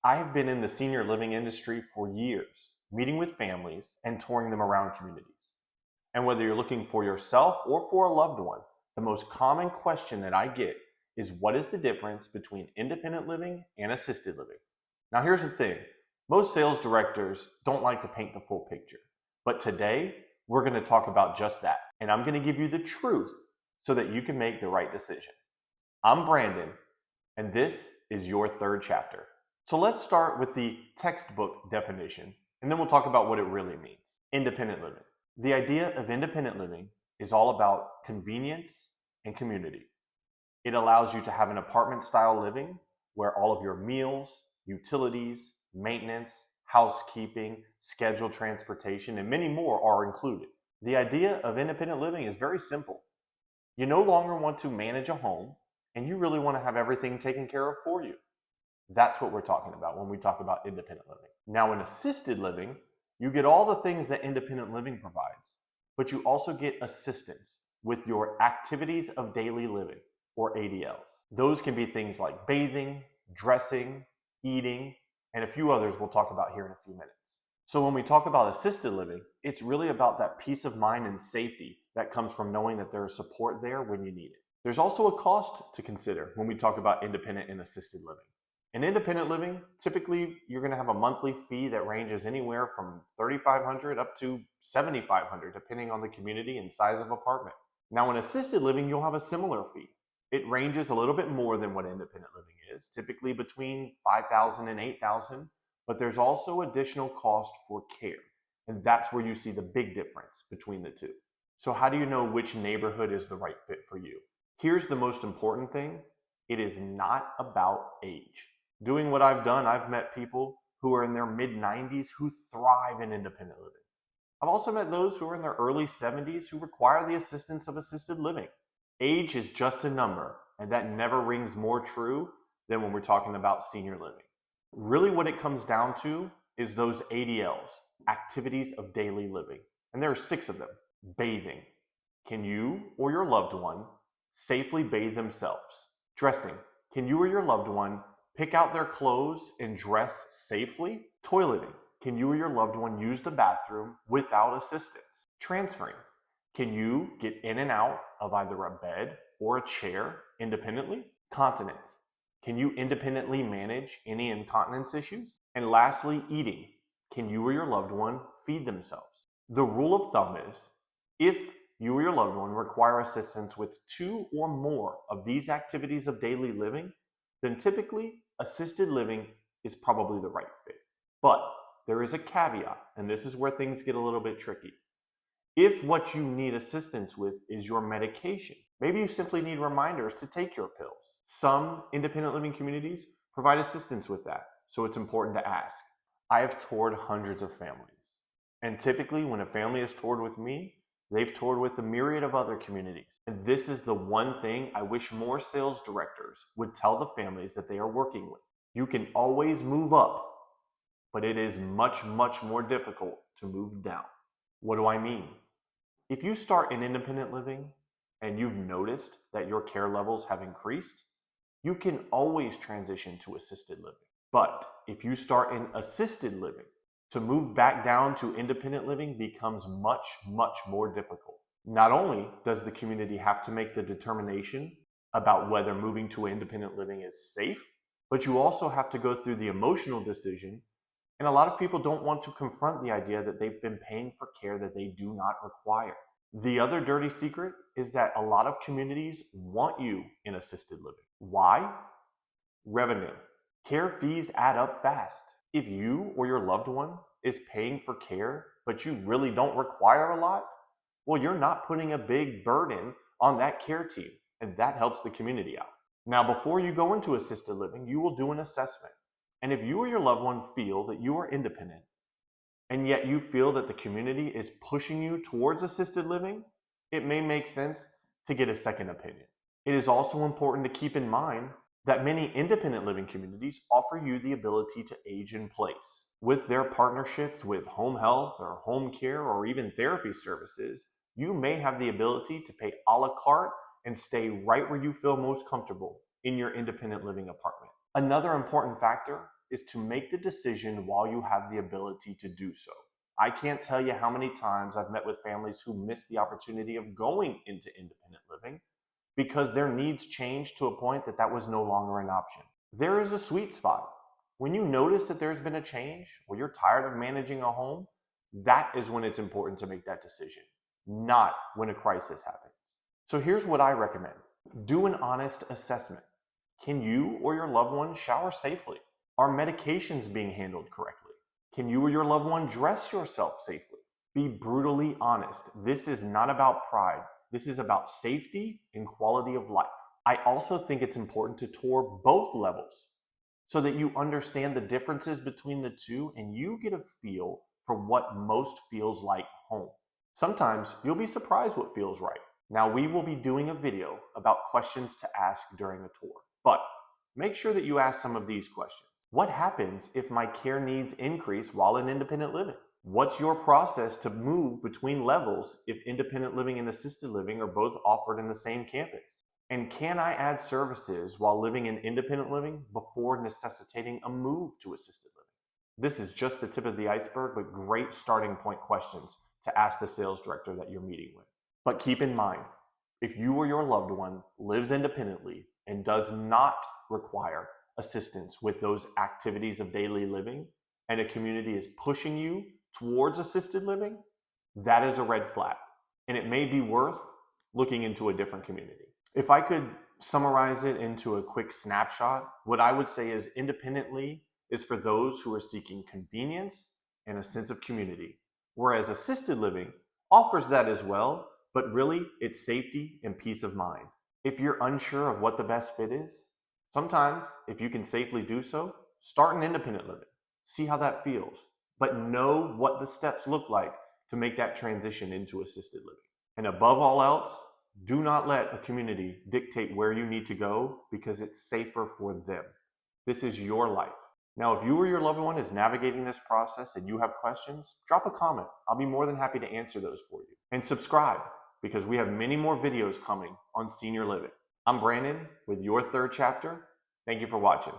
I have been in the senior living industry for years, meeting with families and touring them around communities. And whether you're looking for yourself or for a loved one, the most common question that I get is, what is the difference between independent living and assisted living? Now, here's the thing. Most sales directors don't like to paint the full picture. But today, we're going to talk about just that. And I'm going to give you the truth so that you can make the right decision. I'm Brandon, and this is your third chapter. So let's start with the textbook definition, and then we'll talk about what it really means. Independent living. The idea of independent living is all about convenience and community. It allows you to have an apartment-style living where all of your meals, utilities, maintenance, housekeeping, scheduled transportation, and many more are included. The idea of independent living is very simple. You no longer want to manage a home, and you really want to have everything taken care of for you. That's what we're talking about when we talk about independent living. Now, in assisted living, you get all the things that independent living provides, but you also get assistance with your activities of daily living, or ADLs. Those can be things like bathing, dressing, eating, and a few others we'll talk about here in a few minutes. So when we talk about assisted living, it's really about that peace of mind and safety that comes from knowing that there is support there when you need it. There's also a cost to consider when we talk about independent and assisted living. In independent living, typically you're going to have a monthly fee that ranges anywhere from $3,500 up to $7,500, depending on the community and size of apartment. Now, in assisted living, you'll have a similar fee. It ranges a little bit more than what independent living is, typically between $5,000 and $8,000, but there's also additional cost for care, and that's where you see the big difference between the two. So how do you know which neighborhood is the right fit for you? Here's the most important thing. It is not about age. Doing what I've done, I've met people who are in their mid-90s who thrive in independent living. I've also met those who are in their early 70s who require the assistance of assisted living. Age is just a number, and that never rings more true than when we're talking about senior living. Really what it comes down to is those ADLs, activities of daily living. And there are 6 of them. Bathing. Can you or your loved one safely bathe themselves? Dressing. Can you or your loved one pick out their clothes and dress safely? Toileting. Can you or your loved one use the bathroom without assistance? Transferring. Can you get in and out of either a bed or a chair independently? Continence. Can you independently manage any incontinence issues? And lastly, eating. Can you or your loved one feed themselves? The rule of thumb is, if you or your loved one require assistance with 2 or more of these activities of daily living, then typically assisted living is probably the right fit. But there is a caveat, and this is where things get a little bit tricky. If what you need assistance with is your medication, maybe you simply need reminders to take your pills. Some independent living communities provide assistance with that, so it's important to ask. I have toured hundreds of families, and typically when a family is toured with me, they've toured with a myriad of other communities. And this is the one thing I wish more sales directors would tell the families that they are working with. You can always move up, but it is much, much more difficult to move down. What do I mean? If you start in independent living and you've noticed that your care levels have increased, you can always transition to assisted living. But if you start in assisted living, to move back down to independent living becomes much, much more difficult. Not only does the community have to make the determination about whether moving to independent living is safe, but you also have to go through the emotional decision. And a lot of people don't want to confront the idea that they've been paying for care that they do not require. The other dirty secret is that a lot of communities want you in assisted living. Why? Revenue. Care fees add up fast. If you or your loved one is paying for care, but you really don't require a lot, well, you're not putting a big burden on that care team, and that helps the community out. Now, before you go into assisted living, you will do an assessment. And if you or your loved one feel that you are independent, and yet you feel that the community is pushing you towards assisted living, it may make sense to get a second opinion. It is also important to keep in mind that many independent living communities offer you the ability to age in place. With their partnerships with home health or home care or even therapy services, you may have the ability to pay a la carte and stay right where you feel most comfortable in your independent living apartment. Another important factor is to make the decision while you have the ability to do so. I can't tell you how many times I've met with families who missed the opportunity of going into independent living because their needs changed to a point that that was no longer an option. There is a sweet spot. When you notice that there's been a change, or you're tired of managing a home, that is when it's important to make that decision, not when a crisis happens. So here's what I recommend. Do an honest assessment. Can you or your loved one shower safely? Are medications being handled correctly? Can you or your loved one dress yourself safely? Be brutally honest. This is not about pride. This is about safety and quality of life. I also think it's important to tour both levels so that you understand the differences between the two and you get a feel for what most feels like home. Sometimes you'll be surprised what feels right. Now, we will be doing a video about questions to ask during a tour, but make sure that you ask some of these questions. What happens if my care needs increase while in independent living? What's your process to move between levels if independent living and assisted living are both offered in the same campus? And can I add services while living in independent living before necessitating a move to assisted living? This is just the tip of the iceberg, but great starting point questions to ask the sales director that you're meeting with. But keep in mind, if you or your loved one lives independently and does not require assistance with those activities of daily living, and a community is pushing you towards assisted living, that is a red flag. And it may be worth looking into a different community. If I could summarize it into a quick snapshot, what I would say is independently is for those who are seeking convenience and a sense of community, whereas assisted living offers that as well, but really it's safety and peace of mind. If you're unsure of what the best fit is, sometimes if you can safely do so, start an independent living. See how that feels, but know what the steps look like to make that transition into assisted living. And above all else, do not let a community dictate where you need to go because it's safer for them. This is your life. Now, if you or your loved one is navigating this process and you have questions, drop a comment. I'll be more than happy to answer those for you. And subscribe because we have many more videos coming on senior living. I'm Brandon with your third chapter. Thank you for watching.